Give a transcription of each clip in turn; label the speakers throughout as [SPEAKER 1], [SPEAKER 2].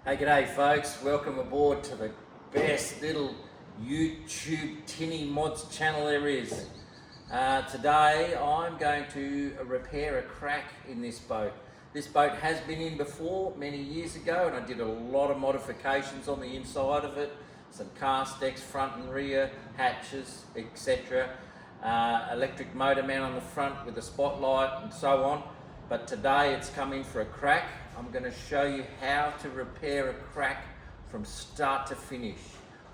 [SPEAKER 1] Hey, g'day folks, welcome aboard to the best little YouTube Tinny mods channel there is. Today I'm going to repair a crack in this boat. This boat has been in before many years ago and I did a lot of modifications on the inside of it. Some cast decks, front and rear, hatches, etc. Electric motor mount on the front with a spotlight and so on. But today it's come in for a crack. I'm going to show you how to repair a crack from start to finish.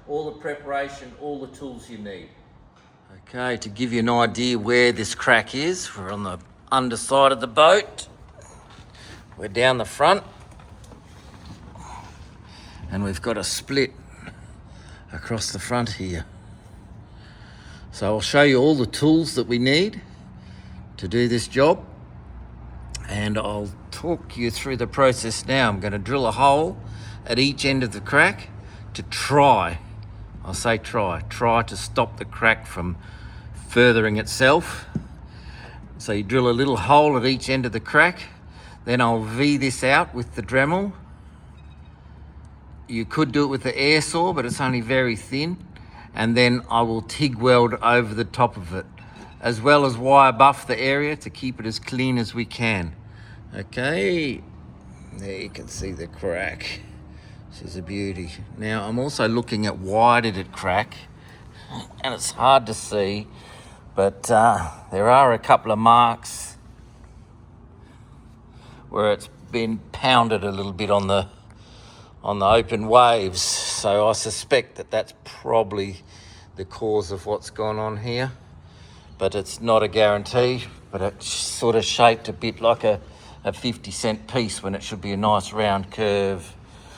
[SPEAKER 1] All the preparation, all the tools you need. Okay, to give you an idea where this crack is, we're on the underside of the boat. We're down the front. And we've got a split across the front here. So I'll show you all the tools that we need to do this job. And I'll talk you through the process now. I'm going to drill a hole at each end of the crack to try, I'll say try to stop the crack from furthering itself. So you drill a little hole at each end of the crack, then I'll V this out with the Dremel. You could do it with the air saw, but it's only very thin. And then I will TIG weld over the top of it, as well as wire buff the area to keep it as clean as we can. Okay, there you can see the crack. This is a beauty. Now I'm also looking at why did it crack, and it's hard to see, but there are a couple of marks where it's been pounded a little bit on the open waves. So I suspect that that's probably the cause of what's gone on here. But it's not a guarantee, but it's sort of shaped a bit like a 50-cent piece when it should be a nice round curve.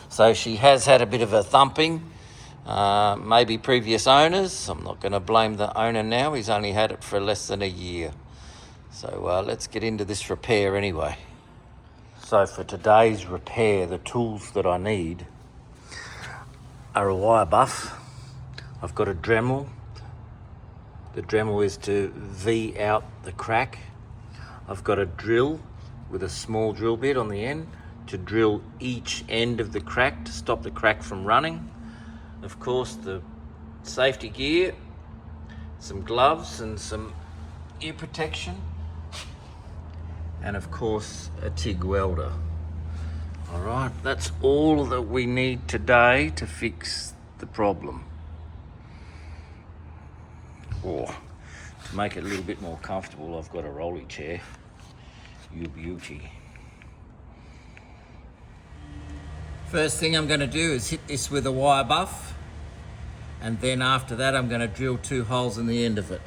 [SPEAKER 1] So she has had a bit of a thumping, maybe previous owners. I'm not going to blame the owner now, he's only had it for less than a year. So let's get into this repair anyway. So for today's repair, the tools that I need are a wire buff. I've got a Dremel. The Dremel is to V out the crack. I've got a drill with a small drill bit on the end to drill each end of the crack to stop the crack from running. Of course, the safety gear, some gloves and some ear protection, and of course a TIG welder. All right, that's all that we need today to fix the problem. Or to make it a little bit more comfortable, I've got a rolly chair. You beauty. First thing I'm going to do is hit this with a wire buff, and then after that I'm going to drill 2 holes in the end of it.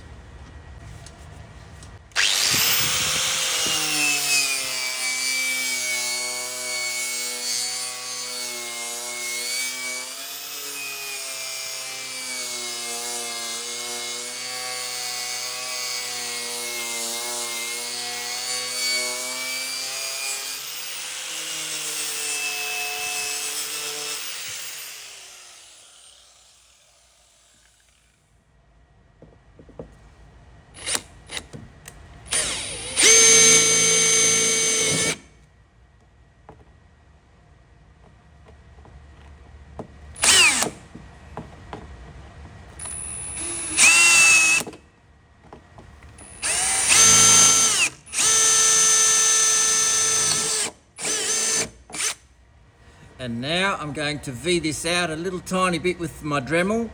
[SPEAKER 1] And now I'm going to V this out a little tiny bit with my Dremel.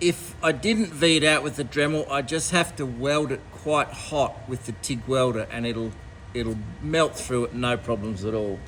[SPEAKER 1] If I didn't V it out with the Dremel, I just have to weld it quite hot with the TIG welder and it'll melt through it, no problems at all.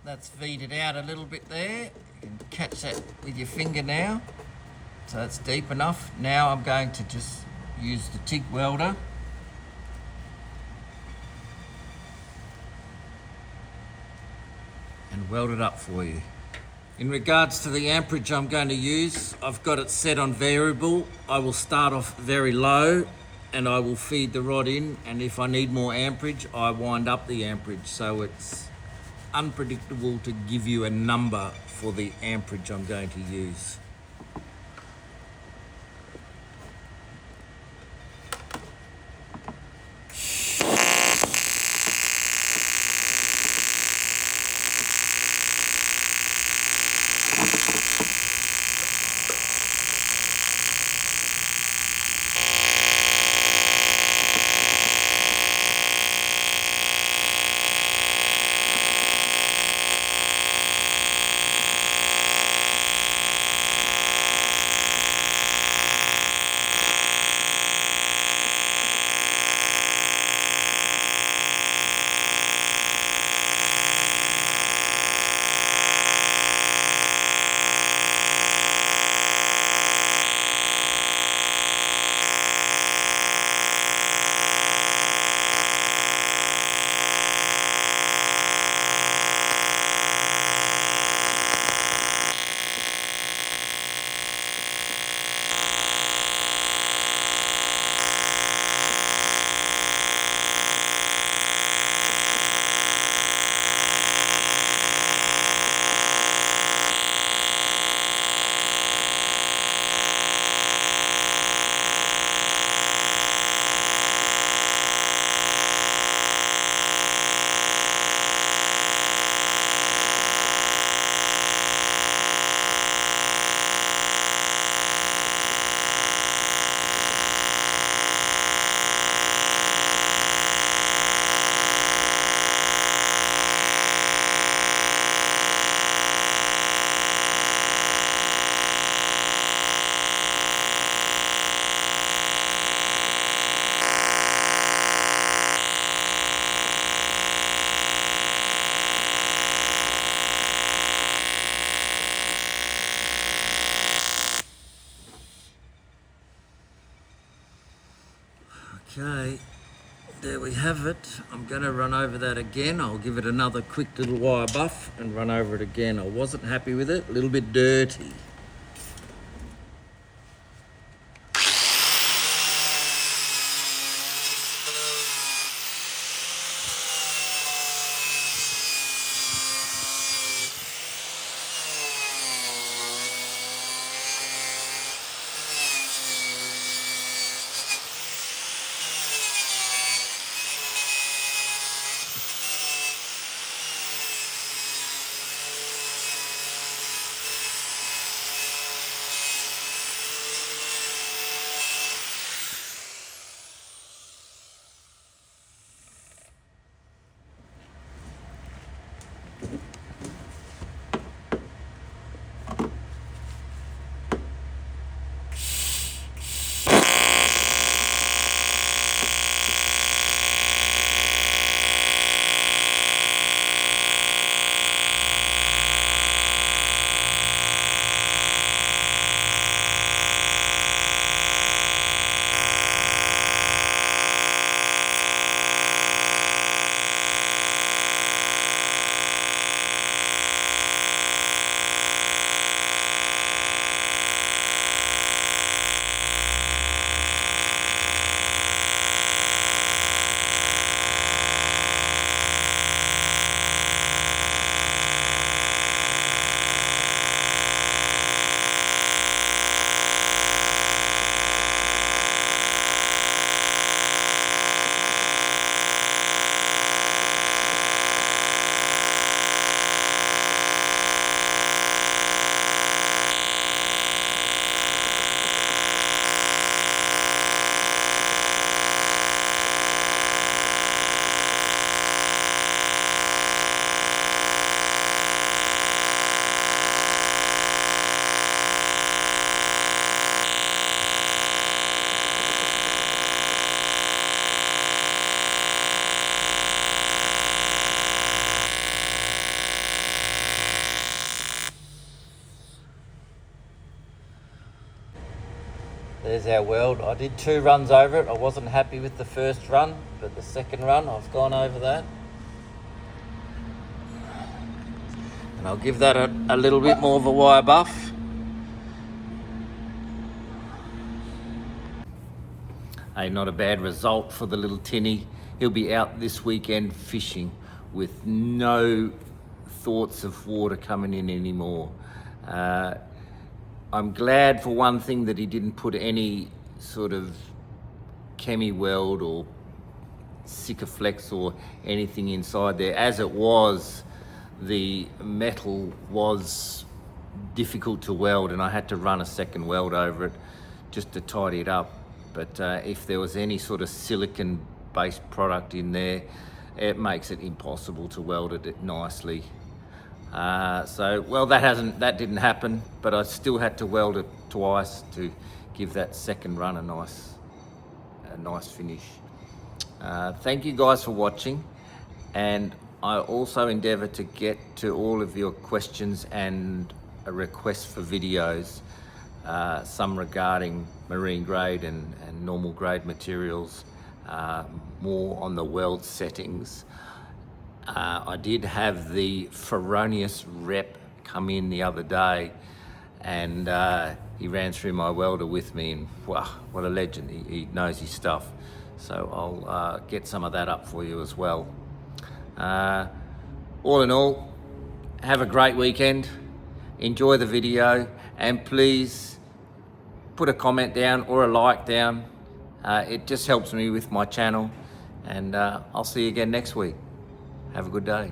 [SPEAKER 1] That's V'd out a little bit there. You can catch that with your finger now. So that's deep enough. Now I'm going to just use the TIG welder. And weld it up for you. In regards to the amperage I'm going to use, I've got it set on variable. I will start off very low and I will feed the rod in, and if I need more amperage, I wind up the amperage. So it's unpredictable to give you a number for the amperage I'm going to use. Okay, there we have it. I'm going to run over that again. I'll give it another quick little wire buff and run over it again. I wasn't happy with it, a little bit dirty. there's our weld. I did 2 runs over it. I wasn't happy with the first run, but the second run I've gone over that. And I'll give that a little bit more of a wire buff. Hey, not a bad result for the little Tinny. He'll be out this weekend fishing with no thoughts of water coming in anymore. I'm glad for one thing that he didn't put any sort of chemi weld or Sikaflex or anything inside there. As it was, the metal was difficult to weld and I had to run a second weld over it just to tidy it up. But if there was any sort of silicon based product in there, it makes it impossible to weld it nicely. Well, that didn't happen, but I still had to weld it twice to give that second run a nice finish. Thank you guys for watching, and I also endeavour to get to all of your questions and a request for videos, some regarding marine grade and normal grade materials, more on the weld settings. I did have the Ferronius rep come in the other day, and he ran through my welder with me, and wow, what a legend. He knows his stuff. So I'll get some of that up for you as well. All in all, have a great weekend. Enjoy the video, and please put a comment down or a like down. It just helps me with my channel, and I'll see you again next week. Have a good day.